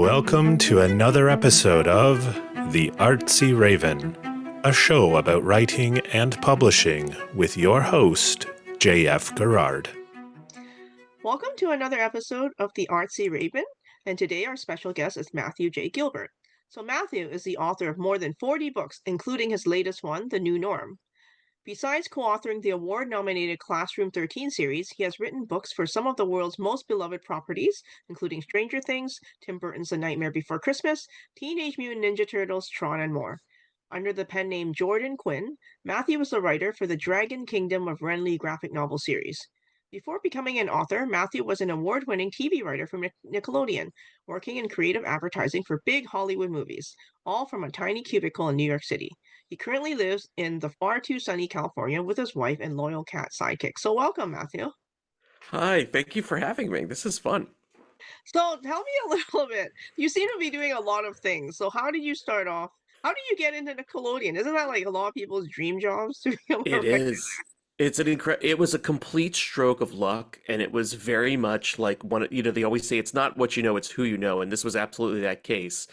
Welcome to another episode of The Artsy Raven, a show about writing and publishing with your host, J.F. Garrard. Welcome to another episode of The Artsy Raven, and today our special guest is Matthew J. Gilbert. So Matthew is the author of more than 40 books, including his latest one, The New Norm. Besides co-authoring the award-nominated Classroom 13 series, he has written books for some of the world's most beloved properties, including Stranger Things, Tim Burton's The Nightmare Before Christmas, Teenage Mutant Ninja Turtles, TRON, and more. Under the pen name Jordan Quinn, Matthew was the writer for the Dragon Kingdom of Wrenly graphic novel series. Before becoming an author, Matthew was an award-winning TV writer for Nickelodeon, working in creative advertising for big Hollywood movies, all from a tiny cubicle in New York City. He currently lives in the far too sunny California with his wife and loyal cat sidekick. So welcome, Matthew. Hi, thank you for having me. This is fun. So tell me a little bit. You seem to be doing a lot of things. So how did you start off? How did you get into Nickelodeon? Isn't that like a lot of people's dream jobs to be able to It is. It was a complete stroke of luck, and it was very much like they always say it's not what you know, it's who you know, and this was absolutely that case.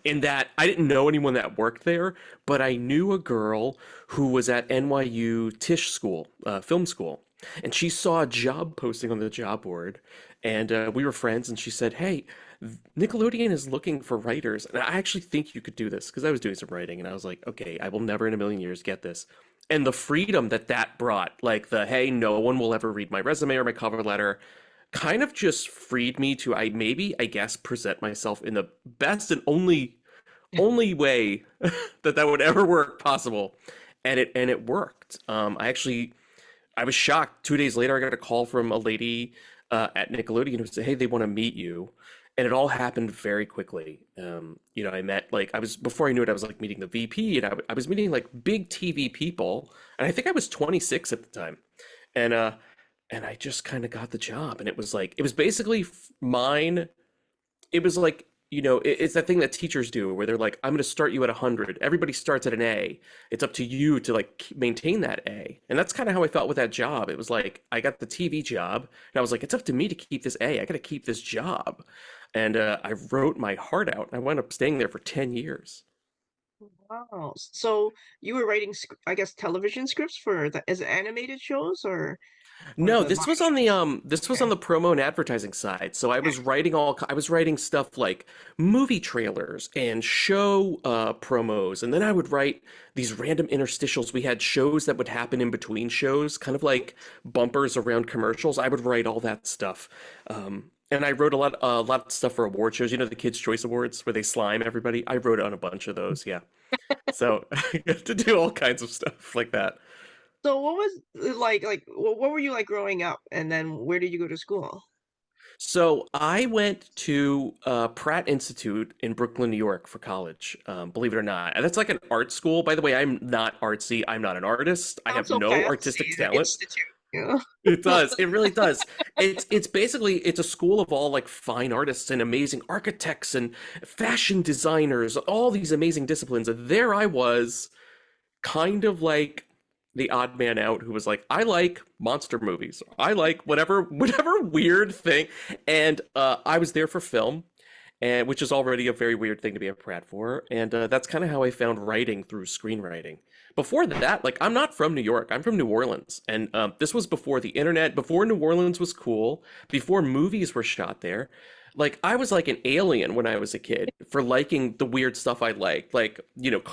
In that I didn't know anyone that worked there, but I knew a girl who was at NYU Tisch School, film school, and she saw a job posting on the job board, and we were friends, and she said, "Hey, Nickelodeon is looking for writers, and I actually think you could do this," because I was doing some writing, and I was like, "Okay, I will never in a million years get this." And the freedom that brought, like hey, no one will ever read my resume or my cover letter, kind of just freed me to I guess present myself in the best and only way that would ever work possible, and it worked. I was shocked. 2 days later, I got a call from a lady at Nickelodeon who said, "Hey, they want to meet you." And it all happened very quickly. I met before I knew it, I was like meeting the VP, and I was meeting like big TV people, and I think I was 26 at the time, and I just kind of got the job, and it was basically mine. It was like, it's that thing that teachers do where they're like, "I'm going to start you at 100. Everybody starts at an A. It's up to you to like maintain that A." And that's kind of how I felt with that job. It was like I got the TV job, and I was like, it's up to me to keep this A. I got to keep this job. And I wrote my heart out, and I wound up staying there for 10 years. Wow. So you were writing, I guess, television scripts for as animated shows or No, the this live was on this was Okay. on the promo and advertising side. So I was writing stuff like movie trailers and show promos, and then I would write these random interstitials. We had shows that would happen in between shows, kind of like bumpers around commercials. I would write all that stuff. And I wrote a lot of stuff for award shows. You know, the Kids' Choice Awards where they slime everybody. I wrote on a bunch of those. Yeah. So I got to do all kinds of stuff like that. So what was it like what were you like growing up, and then where did you go to school? So I went to Pratt Institute in Brooklyn, New York for college, believe it or not. And that's like an art school. By the way, I'm not artsy. I'm not an artist. I Sounds have so no fancy, artistic the talent. institute. Yeah. It does. It really does. It's basically it's a school of all like fine artists and amazing architects and fashion designers, all these amazing disciplines. And there I was, kind of like the odd man out who was like, I like monster movies. I like whatever weird thing. And I was there for film, and which is already a very weird thing to be a Pratt for. And that's kind of how I found writing through screenwriting. Before that, like I'm not from New York. I'm from New Orleans, and this was before the internet, before New Orleans was cool, before movies were shot there. Like I was like an alien when I was a kid for liking the weird stuff I liked, like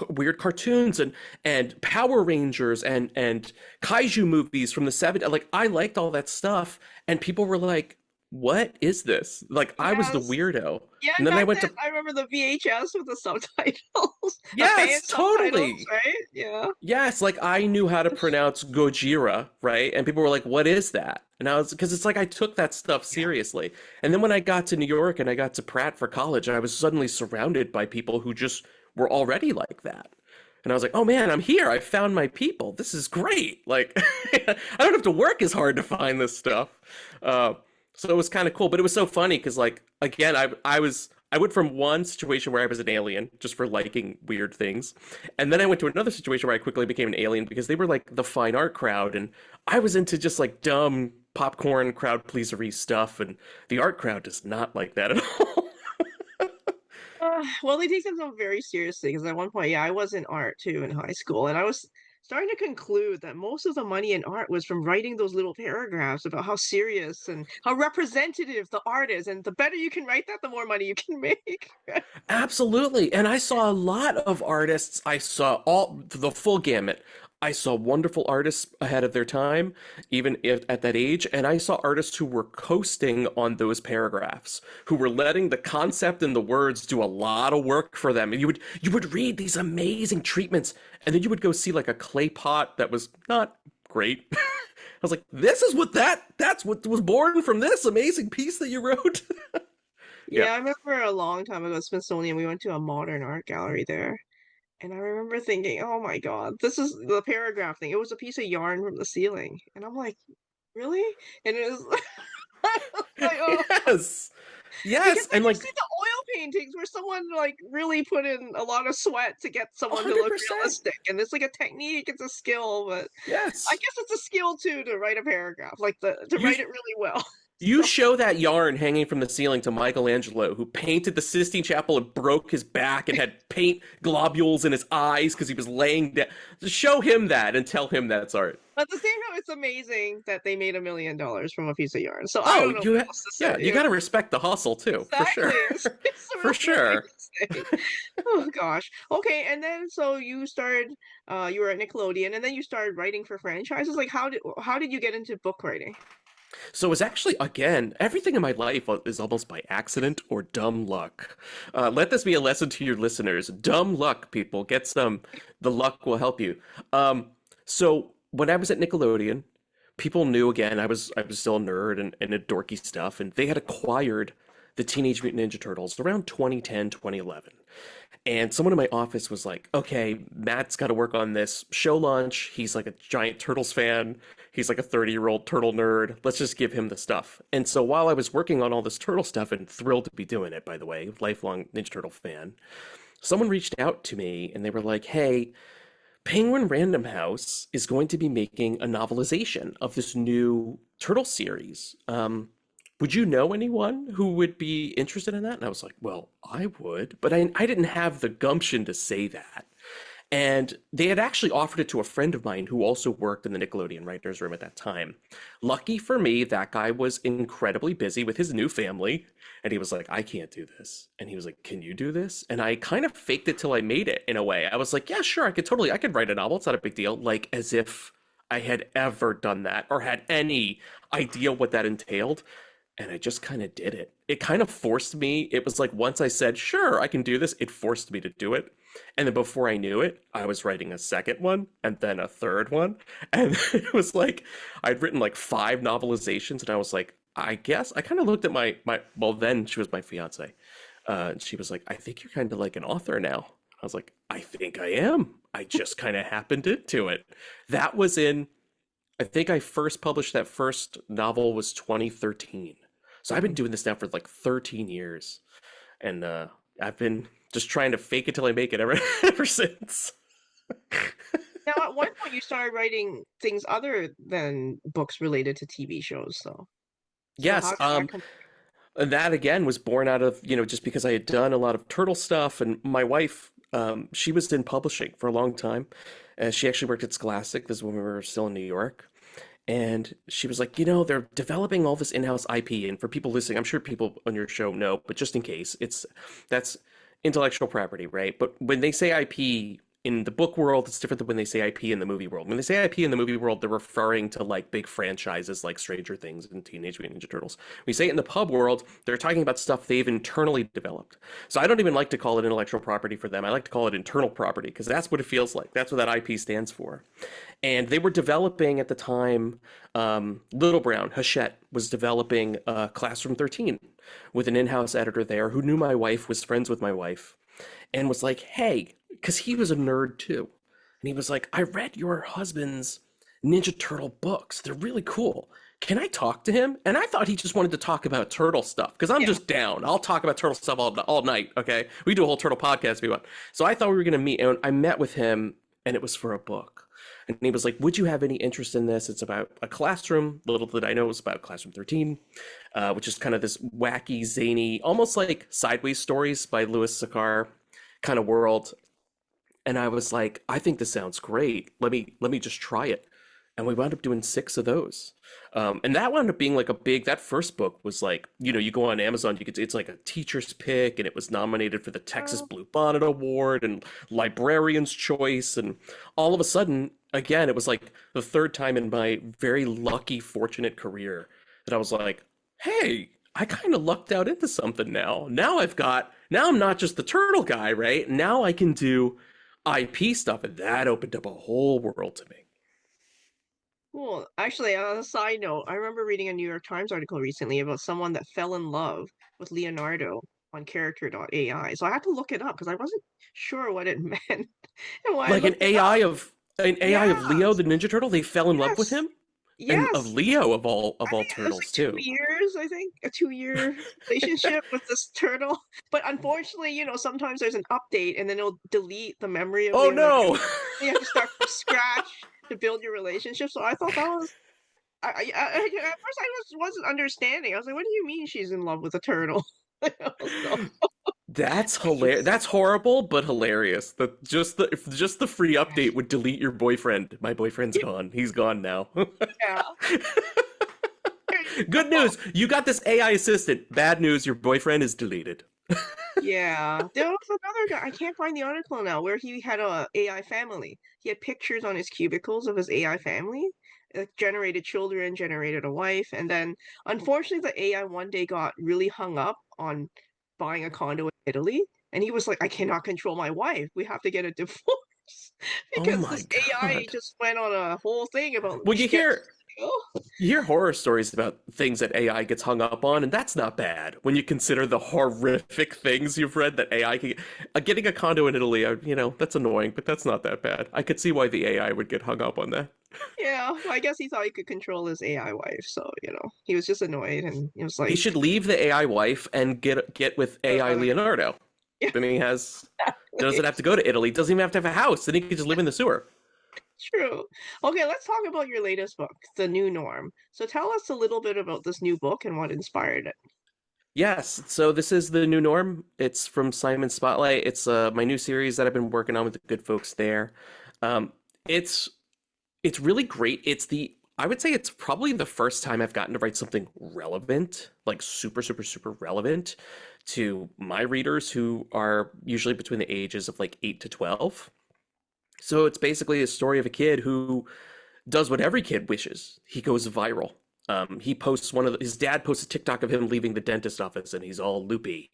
weird cartoons and Power Rangers and kaiju movies from the 70s. Like I liked all that stuff, and people were like, "What is this?" Like I was the Yes. weirdo, Yeah, and and then I back went then to I remember the VHS with the subtitles, the fan yes, subtitles, totally. right? Yeah. Yes, like I knew how to pronounce Gojira, right? And people were like, "What is that?" And I was because it's like I took that stuff seriously. And then when I got to New York and I got to Pratt for college, I was suddenly surrounded by people who just were already like that. And I was like, "Oh man, I'm here. I found my people. This is great." Like I don't have to work as hard to find this stuff. Uh, so it was kind of cool, but it was so funny because like again, I went from one situation where I was an alien just for liking weird things. And then I went to another situation where I quickly became an alien because they were like the fine art crowd. And I was into just like dumb popcorn crowd pleasery stuff. And the art crowd does not like that at all. Well, they take themselves very seriously because at one point, yeah, I was in art too in high school, and I was starting to conclude that most of the money in art was from writing those little paragraphs about how serious and how representative the art is, and the better you can write that, the more money you can make. Absolutely. And I saw a lot of artists. I saw all the full gamut. I saw wonderful artists ahead of their time, even if, at that age. And I saw artists who were coasting on those paragraphs, who were letting the concept and the words do a lot of work for them. And you would read these amazing treatments, and then you would go see like a clay pot that was not great. I was like, this is that's what was born from this amazing piece that you wrote. Yeah. Yeah, I remember a long time ago at Smithsonian, we went to a modern art gallery there. And I remember thinking, oh my God, this is the paragraph thing. It was a piece of yarn from the ceiling. And I'm like, really? And it was like, oh, Yes. because Yes. then And you see like the oil paintings where someone like really put in a lot of sweat to get someone to look 100%. realistic. And it's like a technique, it's a skill, but I Yes. guess it's a skill too to write a paragraph, like to You write it really well. you So show that yarn hanging from the ceiling to Michelangelo, who painted the Sistine Chapel and broke his back and had paint globules in his eyes because he was laying down. Just show him that and tell him that's art. at the same time, it's amazing that they made $1 million from a piece of yarn. So I Oh, don't know what else to yeah, say. you got to respect the hustle too, for Exactly. sure. It's the For right sure. thing to say. Oh gosh. Okay, and then so you started you were at Nickelodeon and then you started writing for franchises. Like how did you get into book writing? So it's actually, again, everything in my life is almost by accident or dumb luck. Let this be a lesson to your listeners. Dumb luck, people. Get some. The luck will help you. So when I was at Nickelodeon, people knew again I was still a nerd and a dorky stuff, and they had acquired the Teenage Mutant Ninja Turtles around 2010, 2011. And someone in my office was like, okay, Matt's got to work on this show launch. He's like a giant Turtles fan. He's like a 30-year-old turtle nerd. Let's just give him the stuff. And so while I was working on all this turtle stuff, and thrilled to be doing it, by the way, lifelong Ninja Turtle fan, someone reached out to me and they were like, hey, Penguin Random House is going to be making a novelization of this new turtle series. Would you know anyone who would be interested in that? And I was like, well, I would, but I didn't have the gumption to say that. And they had actually offered it to a friend of mine who also worked in the Nickelodeon writers' room at that time. Lucky for me, that guy was incredibly busy with his new family. And he was like, I can't do this. And he was like, can you do this? And I kind of faked it till I made it in a way. I was like, yeah, sure, I could write a novel. It's not a big deal. Like as if I had ever done that or had any idea what that entailed. And I just kind of did it. It kind of forced me. It was like once I said, sure, I can do this, it forced me to do it. And then before I knew it, I was writing a second one and then a third one. And it was like I'd written like 5 novelizations. And I was like, I guess I kind of looked at well, then she was my fiance. And she was like, I think you're kind of like an author now. I was like, I think I am. I just kind of happened into it. That was I think I first published that first novel was 2013. So I've been doing this now for like 13 years. And I've been just trying to fake it till I make it ever since. Now, at one point, you started writing things other than books related to TV shows, though. So Yes, how did that come? and that again was born out of, just because I had done a lot of turtle stuff, and my wife, she was in publishing for a long time. She actually worked at Scholastic. This is when we were still in New York. And she was like, they're developing all this in-house IP. And for people listening, I'm sure people on your show know, but just in case, that's intellectual property, right? But when they say IP in the book world, it's different than when they say IP in the movie world. When they say IP in the movie world, they're referring to like big franchises like Stranger Things and Teenage Mutant Ninja Turtles. We say it in the pub world, they're talking about stuff they've internally developed. So I don't even like to call it intellectual property for them. I like to call it internal property because that's what it feels like. That's what that IP stands for. And they were developing at the time, Little Brown, Hachette, was developing Classroom 13 with an in-house editor there who knew my wife, was friends with my wife, and was like, hey, because he was a nerd too. And he was like, I read your husband's Ninja Turtle books. They're really cool. Can I talk to him? And I thought he just wanted to talk about turtle stuff because I'm just down. I'll talk about turtle stuff all night. Okay. We do a whole turtle podcast if you want. So I thought we were going to meet, and I met with him, and it was for a book. And he was like, would you have any interest in this? It's about a classroom. Little did I know it was about Classroom 13, which is kind of this wacky, zany, almost like Sideways Stories by Louis Sakar kind of world. And I was like, I think this sounds great. Let me just try it. And we wound up doing 6 of those. And that wound up being like that first book was like, you go on Amazon, it's like a teacher's pick, and it was nominated for the Texas Blue Bonnet Award and Librarian's Choice. And all of a sudden, again, it was like the 3rd time in my very lucky, fortunate career that I was like, hey, I kind of lucked out into something now. Now I'm not just the turtle guy, right? Now I can do IP stuff. And that opened up a whole world to me. Cool. Actually, on a side note, I remember reading a New York Times article recently about someone that fell in love with Leonardo on character.ai. So I had to look it up because I wasn't sure what it meant. And when I Like looked it up, an AI of Leo the Ninja Turtle, they fell in love with yes, him? And of yes. Leo of all I think it was turtles like too. 2 years, I think, a 2-year relationship with this turtle. But unfortunately, sometimes there's an update and then it'll delete the memory of Oh Leonardo. no! You have to start from scratch to build your relationship. So I thought that was at first I wasn't understanding. I was like, "What do you mean she's in love with a turtle?" So, That's hilarious. That's horrible, but hilarious. Just the free update would delete your boyfriend. My boyfriend's gone. He's gone now. yeah. Good news, you got this AI assistant. Bad news, your boyfriend is deleted. Yeah. There was another guy. I can't find the article now where he had a AI family. He had pictures on his cubicles of his AI family. It generated children, generated a wife, and then unfortunately the AI one day got really hung up on buying a condo in Italy, and he was like, I cannot control my wife. We have to get a divorce Oh because my this AI god. just went on a whole thing about Well, she gets. you hear horror stories about things that AI gets hung up on, and that's not bad when you consider the horrific things you've read that AI can. Getting a condo in Italy, that's annoying, but that's not that bad. I could see why the AI would get hung up on that. Yeah, well, I guess he thought he could control his AI wife, so he was just annoyed, and he was He like, should leave the AI wife and get with AI uh, Leonardo. yeah, Then he doesn't have to go to Italy. Doesn't even have to have a house. Then he can just live in the sewer. true. Okay, let's talk about your latest book, The New Norm. So tell us a little bit about this new book and what inspired it. Yes, so this is the new norm. It's from Simon Spotlight. It's my new series that I've been working on with the good folks there. Um, it's it's really great. I would say it's probably the first time I've gotten to write something relevant, like super, super, super relevant to my readers who are usually between the ages of like 8 to 12. So it's basically a story of a kid who does what every kid wishes. He goes viral. He posts his dad posts a TikTok of him leaving the dentist office and he's all loopy.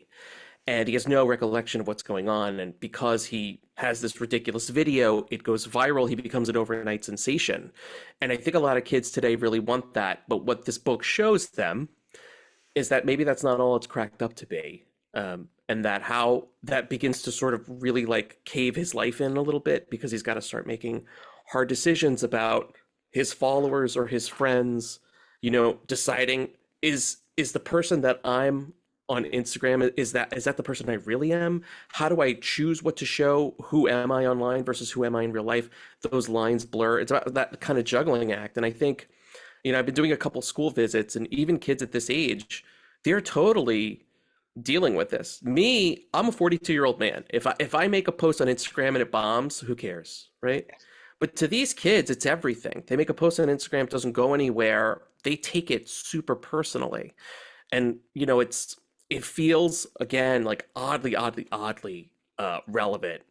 And he has no recollection of what's going on. And because he has this ridiculous video, it goes viral. He becomes an overnight sensation. And I think a lot of kids today really want that. But what this book shows them is that maybe that's not all it's cracked up to be. And that how that begins to sort of really like cave his life in a little bit because he's got to start making hard decisions about his followers or his friends, deciding is the person that I'm on Instagram, is that the person I really am? How do I choose what to show? Who am I online versus who am I in real life? Those lines blur. It's about that kind of juggling act. And I think, I've been doing a couple school visits, and even kids at this age, they're totally dealing with this. Me, I'm a 42-year-old man. If I make a post on Instagram and it bombs, who cares, right? But to these kids, it's everything. They make a post on Instagram, it doesn't go anywhere. They take it super personally. And, it feels, again, like oddly relevant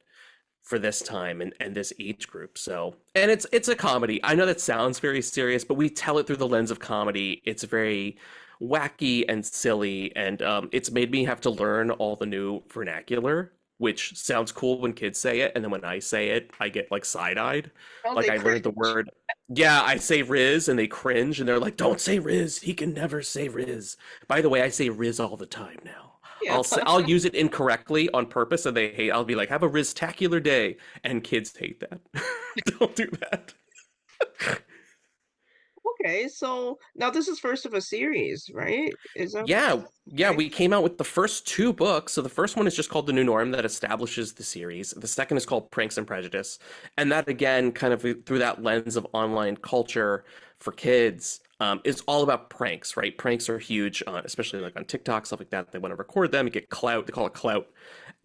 for this time and this age group. So, and it's a comedy. I know that sounds very serious, but we tell it through the lens of comedy. It's very wacky and silly, and it's made me have to learn all the new vernacular, which sounds cool when kids say it, and then when I say it, I get like side-eyed. Oh, Like they I learned the word. Yeah, I say Riz, and they cringe, and they're like, "Don't say Riz. He can never say Riz." By the way, I say Riz all the time now. yeah. I'll use it incorrectly on purpose, and they hate. I'll be like, "Have a Riz-tacular day," and kids hate that. Don't do that. Okay, so now this is first of a series, right? Is that Yeah, okay? we came out with the first two books. So the first one is just called The New Norm that establishes the series. The second is called Pranks and Prejudice. And that again, kind of through that lens of online culture for kids, is all about pranks, right? Pranks are huge, especially like on TikTok, stuff like that. They want to record them, you get clout, they call it clout.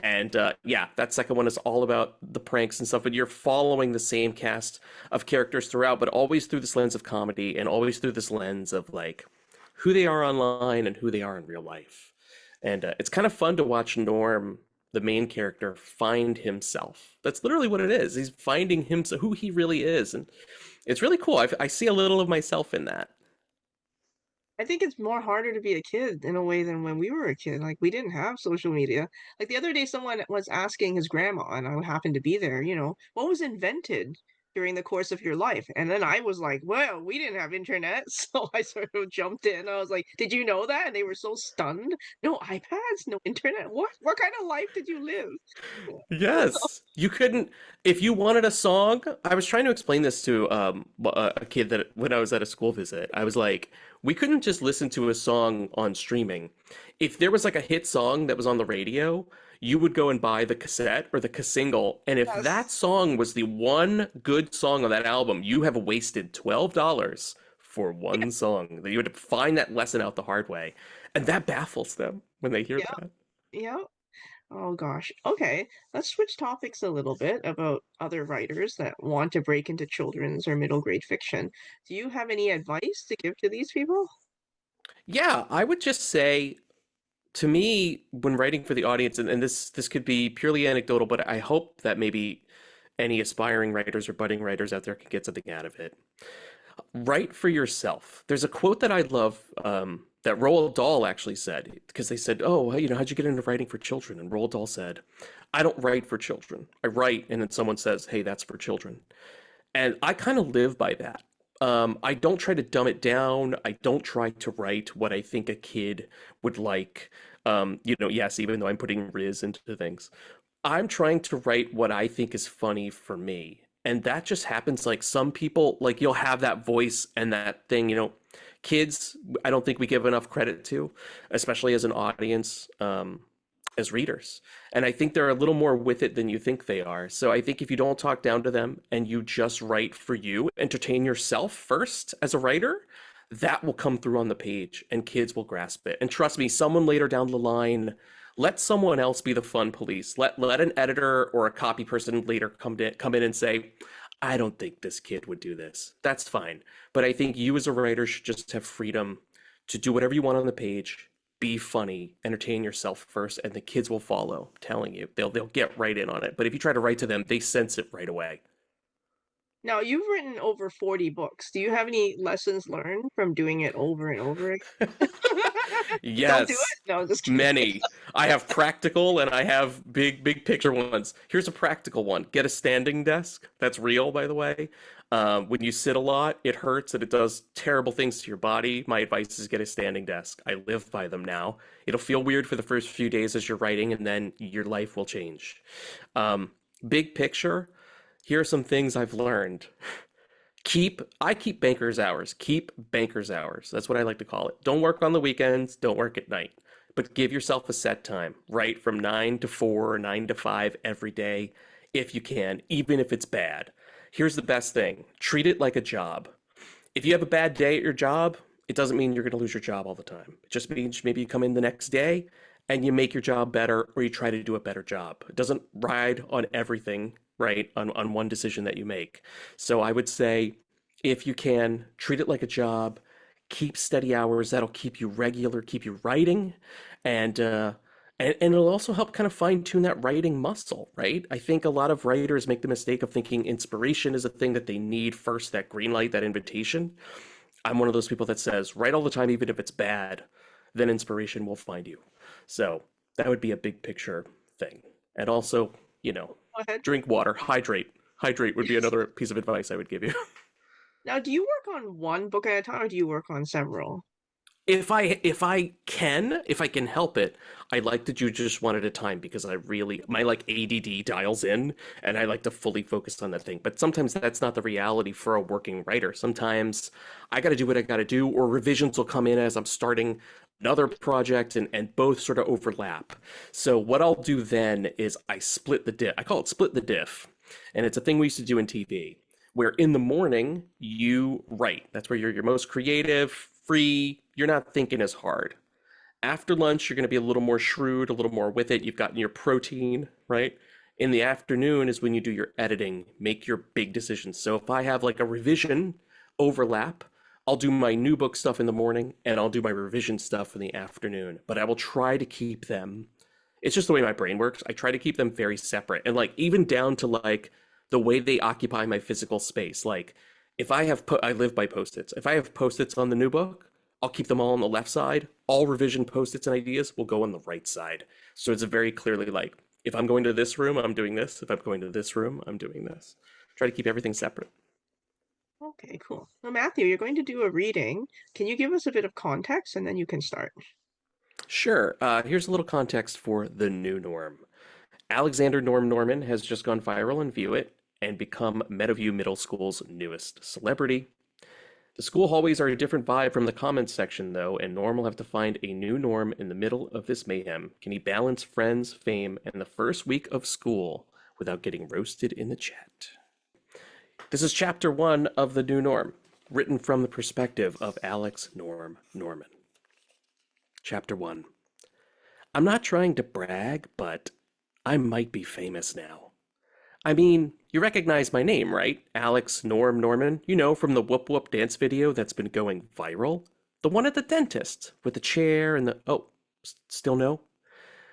And yeah, that second one is all about the pranks and stuff, but you're following the same cast of characters throughout, but always through this lens of comedy and always through this lens of like who they are online and who they are in real life. And it's kind of fun to watch Norm, the main character, find himself. That's literally what it is. He's finding himself, who he really is. And it's really cool. I see a little of myself in that. I think it's more harder to be a kid in a way than when we were a kid. Like we didn't have social media. Like the other day, someone was asking his grandma, and I happened to be there, what was invented during the course of your life? And then I was like, well, we didn't have internet. So I sort of jumped in. I was like, did you know that? And they were so stunned. No iPads, no internet. What kind of life did you live? Yes, you couldn't. If you wanted a song, I was trying to explain this to a kid that when I was at a school visit, I was like, we couldn't just listen to a song on streaming. If there was like a hit song that was on the radio, you would go and buy the cassette or the single, and if that Yes. song was the one good song on that album, you have wasted $12 for one song. You would find that lesson out the hard way, and that baffles them when they hear Yeah. that. Yeah. Oh gosh. Okay, let's switch topics a little bit about other writers that want to break into children's or middle grade fiction. Do you have any advice to give to these people? Yeah, I would just say to me, when writing for the audience, and this could be purely anecdotal, but I hope that maybe any aspiring writers or budding writers out there can get something out of it. Write for yourself. There's a quote that I love that Roald Dahl actually said, because they said, "Oh, how'd you get into writing for children?" And Roald Dahl said, "I don't write for children. I write, and then someone says, 'Hey, that's for children.'" And I kind of live by that. I don't try to dumb it down. I don't try to write what I think a kid would like. Yes, even though I'm putting Riz into things, I'm trying to write what I think is funny for me. And that just happens like some people, like you'll have that voice and that thing, kids, I don't think we give enough credit to, especially as an audience. As readers. And I think they're a little more with it than you think they are. So I think if you don't talk down to them and you just write for you, entertain yourself first as a writer, that will come through on the page and kids will grasp it. And trust me, someone later down the line, let someone else be the fun police. Let an editor or a copy person later come in and say, I don't think this kid would do this. That's fine. But I think you as a writer should just have freedom to do whatever you want on the page, be funny, entertain yourself first, and the kids will follow. I'm telling you, they'll get right in on it. But if you try to write to them, they sense it right away. Now, you've written over 40 books. Do you have any lessons learned from doing it over and over again? Don't do it. Yes, No, I'm just kidding. many. I have practical and I have big picture ones. Here's a practical one. Get a standing desk. That's real, by the way. When you sit a lot, it hurts and it does terrible things to your body. My advice is get a standing desk. I live by them now. It'll feel weird for the first few days as you're writing, and then your life will change. Um, Big picture. Here are some things I've learned. I keep banker's hours. Keep banker's hours. That's what I like to call it. Don't work on the weekends, don't work at night. But give yourself a set time. Write from 9 to 4 or 9 to 5 every day if you can, even if it's bad. Here's the best thing. Treat it like a job. If you have a bad day at your job, it doesn't mean you're going to lose your job all the time. It just means maybe you come in the next day and you make your job better or you try to do a better job. It doesn't ride on everything, right? On one decision that you make. So I would say if you can, treat it like a job, keep steady hours. That'll keep you regular, keep you writing, and and it'll also help kind of fine tune that writing muscle, right? I think a lot of writers make the mistake of thinking inspiration is a thing that they need first, that green light, that invitation. I'm one of those people that says, write all the time, even if it's bad, then inspiration will find you. So that would be a big picture thing. And also, you know, Go ahead. drink water, hydrate. Hydrate would be Yes. another piece of advice I would give you. Now, do you work on one book at a time or do you work on several? if I can help it, I like to do just one at a time because my like ADD dials in and I like to fully focus on that thing. But sometimes that's not the reality for a working writer. Sometimes I got to do what I got to do, or revisions will come in as I'm starting another project, and both sort of overlap. So what I'll do then is I split the diff. I call it split the diff. And it's a thing we used to do in TV where in the morning you write. That's where you're your most creative, free, you're not thinking as hard. After lunch, you're going to be a little more shrewd, a little more with it. You've gotten your protein, right? In the afternoon is when you do your editing, make your big decisions. So if I have like a revision overlap, I'll do my new book stuff in the morning and I'll do my revision stuff in the afternoon. But I will try to keep them. It's just the way my brain works. I try to keep them very separate. And like even down to like the way they occupy my physical space. Like if I have, I live by Post-its. If I have Post-its on the new book, I'll keep them all on the left side. All revision Post-its and ideas will go on the right side. So it's very clearly like, if I'm going to this room, I'm doing this. If I'm going to this room, I'm doing this. Try to keep everything separate. Okay, cool. Well, Matthew, you're going to do a reading. Can you give us a bit of context and then you can start? Sure. Here's a little context for the new norm. Alexander Norm Norman has just gone viral on View It and become Meadowview Middle School's newest celebrity. The school hallways are a different vibe from the comments section, though, and Norm will have to find a new norm in the middle of this mayhem. Can he balance friends, fame, and the first week of school without getting roasted in the chat? This is chapter 1 of The New Norm, written from the perspective of Alex Norm Norman. Chapter 1. I'm not trying to brag, but I might be famous now. I mean, you recognize my name, right? Alex Norm Norman, you know, from the Whoop Whoop dance video that's been going viral? The one at the dentist, with the chair and the... Oh, still no?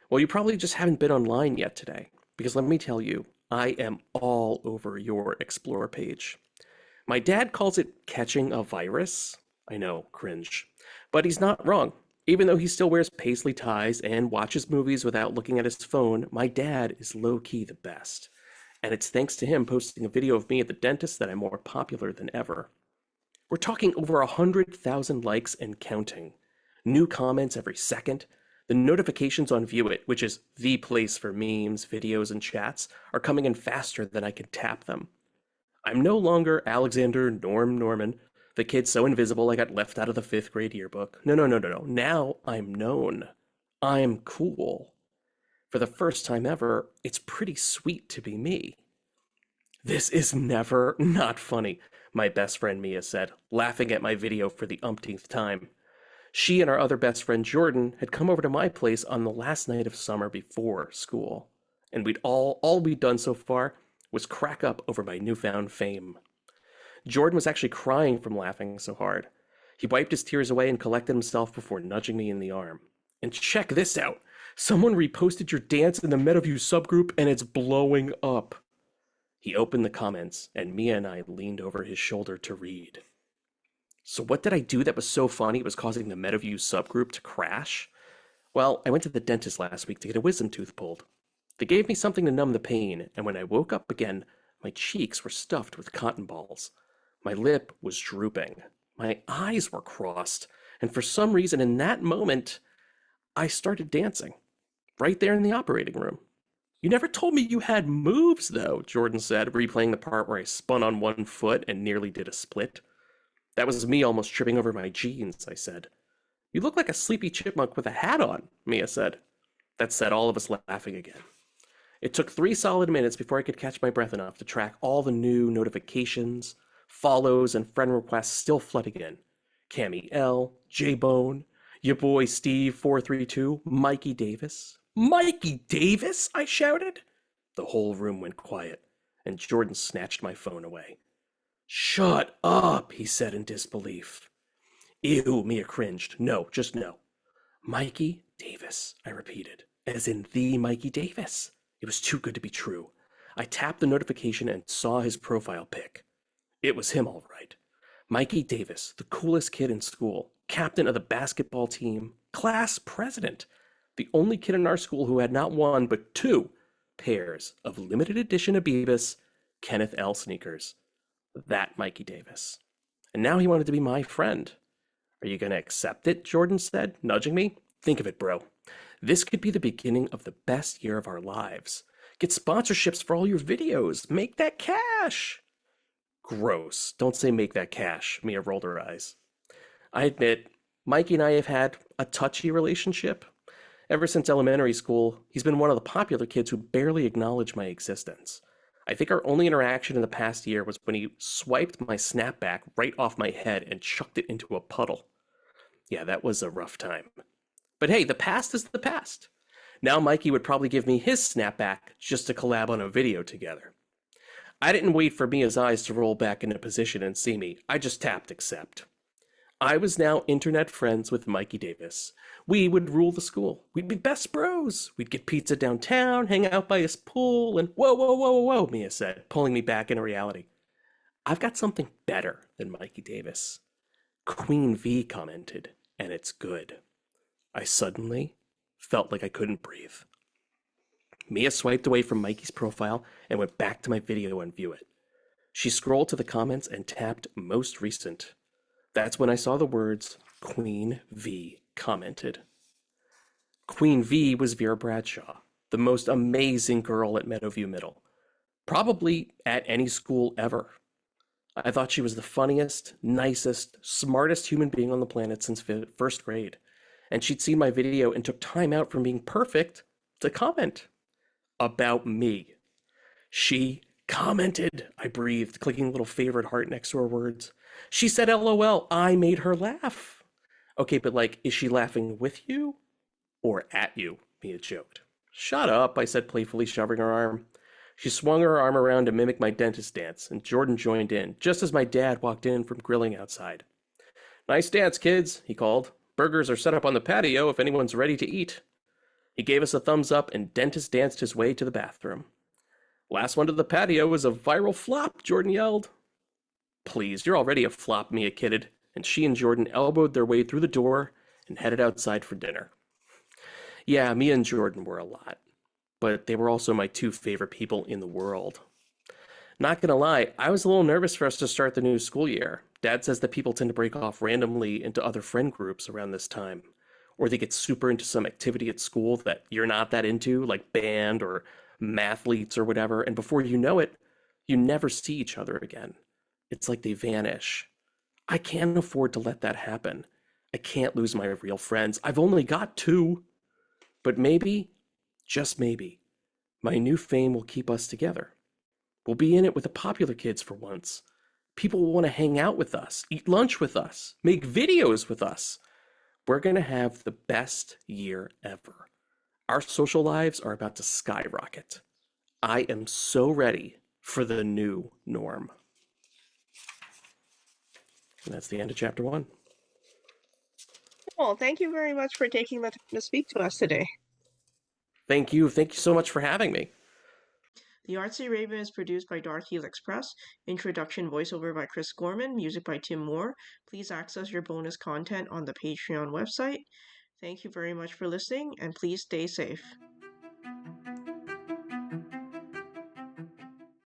Well, you probably just haven't been online yet today, because let me tell you, I am all over your Explore page. My dad calls it catching a virus. I know, cringe. But he's not wrong. Even though he still wears paisley ties and watches movies without looking at his phone, my dad is low-key the best. And it's thanks to him posting a video of me at the dentist that I'm more popular than ever. We're talking over 100,000 likes and counting. New comments every second. The notifications on View It, which is the place for memes, videos, and chats, are coming in faster than I can tap them. I'm no longer Alexander Norm Norman, the kid so invisible I got left out of the 5th grade yearbook. No. Now I'm known. I'm cool. For the first time ever, it's pretty sweet to be me. This is never not funny, my best friend Mia said, laughing at my video for the umpteenth time. She and our other best friend Jordan had come over to my place on the last night of summer before school, and all we'd done so far was crack up over my newfound fame. Jordan was actually crying from laughing so hard. He wiped his tears away and collected himself before nudging me in the arm. And check this out. Someone reposted your dance in the Meadowview subgroup and it's blowing up. He opened the comments and Mia and I leaned over his shoulder to read. So what did I do that was so funny it was causing the Meadowview subgroup to crash? Well, I went to the dentist last week to get a wisdom tooth pulled. They gave me something to numb the pain, and when I woke up again, my cheeks were stuffed with cotton balls. My lip was drooping. My eyes were crossed, and for some reason in that moment, I started dancing. Right there in the operating room. You never told me you had moves, though, Jordan said, replaying the part where I spun on one foot and nearly did a split. That was me almost tripping over my jeans, I said. You look like a sleepy chipmunk with a hat on, Mia said. That set all of us laughing again. It took 3 solid minutes before I could catch my breath enough to track all the new notifications, follows, and friend requests still flooding in. Cammy L, J-Bone, your boy Steve432, Mikey Davis. Mikey Davis? I shouted. The whole room went quiet, and Jordan snatched my phone away. Shut up, he said in disbelief. Ew, Mia cringed. No, just no. Mikey Davis, I repeated, as in the Mikey Davis. It was too good to be true. I tapped the notification and saw his profile pic. It was him, all right. Mikey Davis, the coolest kid in school, captain of the basketball team, class president, the only kid in our school who had not 1 but 2 pairs of limited edition Abibas Kenneth L sneakers. That Mikey Davis. And now he wanted to be my friend. Are you going to accept it? Jordan said, nudging me. Think of it, bro. This could be the beginning of the best year of our lives. Get sponsorships for all your videos. Make that cash. Gross. Don't say make that cash. Mia rolled her eyes. I admit, Mikey and I have had a touchy relationship. Ever since elementary school, he's been one of the popular kids who barely acknowledge my existence. I think our only interaction in the past year was when he swiped my snapback right off my head and chucked it into a puddle. Yeah, that was a rough time. But hey, the past is the past. Now Mikey would probably give me his snapback just to collab on a video together. I didn't wait for Mia's eyes to roll back into position and see me. I just tapped accept. I was now internet friends with Mikey Davis. We would rule the school. We'd be best bros. We'd get pizza downtown, hang out by his pool, and whoa, Mia said, pulling me back into reality. I've got something better than Mikey Davis. Queen V commented, and it's good. I suddenly felt like I couldn't breathe. Mia swiped away from Mikey's profile and went back to my video and view it. She scrolled to the comments and tapped most recent. That's when I saw the words Queen V commented. Queen V was Vera Bradshaw, the most amazing girl at Meadowview Middle. Probably at any school ever. I thought she was the funniest, nicest, smartest human being on the planet since first grade. And she'd seen my video and took time out from being perfect to comment about me. She commented, I breathed, clicking a little favorite heart next to her words. She said, LOL, I made her laugh. Okay, but like, is she laughing with you or at you? Mia joked. Shut up, I said playfully, shoving her arm. She swung her arm around to mimic my dentist dance, and Jordan joined in, just as my dad walked in from grilling outside. Nice dance, kids, he called. Burgers are set up on the patio if anyone's ready to eat. He gave us a thumbs up, and dentist danced his way to the bathroom. Last one to the patio was a viral flop, Jordan yelled. Please, you're already a flop, Mia kidded, and she and Jordan elbowed their way through the door and headed outside for dinner. Yeah, Mia and Jordan were a lot, but they were also my two favorite people in the world. Not gonna lie, I was a little nervous for us to start the new school year. Dad says that people tend to break off randomly into other friend groups around this time, or they get super into some activity at school that you're not that into, like band or mathletes or whatever, and before you know it, you never see each other again. It's like they vanish. I can't afford to let that happen. I can't lose my real friends. I've only got 2. But maybe, just maybe, my new fame will keep us together. We'll be in it with the popular kids for once. People will want to hang out with us, eat lunch with us, make videos with us. We're going to have the best year ever. Our social lives are about to skyrocket. I am so ready for the new norm. And that's the end of chapter 1. Well, thank you very much for taking the time to speak to us today. Thank you. Thank you so much for having me. The Artsy Raven is produced by Dark Helix Press. Introduction voiceover by Chris Gorman. Music by Tim Moore. Please access your bonus content on the Patreon website. Thank you very much for listening, and please stay safe.